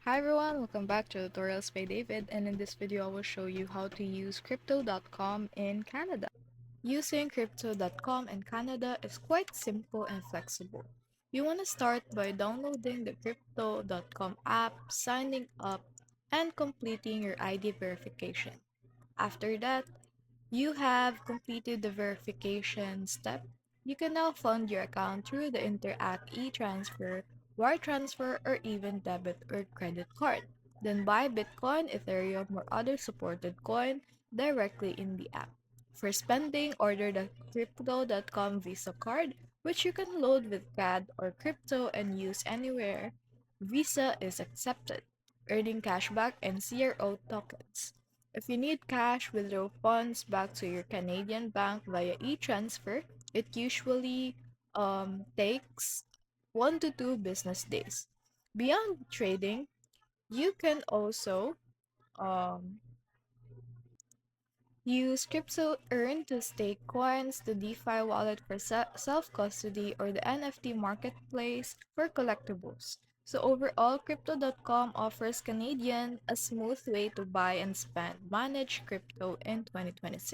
Hi everyone, welcome back to Tutorials by David, and in this video I will show you how to use Crypto.com in Canada. Using Crypto.com in Canada is quite simple and flexible. You want to start by downloading the Crypto.com app, signing up, and completing your ID verification. After that, you have completed the verification step. You can now fund your account through the Interact e-transfer, wire transfer, or even debit or credit card. Then buy Bitcoin, Ethereum, or other supported coin directly in the app. For spending, order the Crypto.com Visa card, which you can load with CAD or crypto and use anywhere Visa is accepted, earning cashback and CRO tokens. If you need cash, withdraw funds back to your Canadian bank via e-transfer. It usually takes 1 to 2 business days. Beyond trading, you can also um, use crypto earn to stake coins, the DeFi wallet for self-custody, or the NFT marketplace for collectibles. So overall, Crypto.com offers Canadian a smooth way to buy and spend managed crypto in 2026.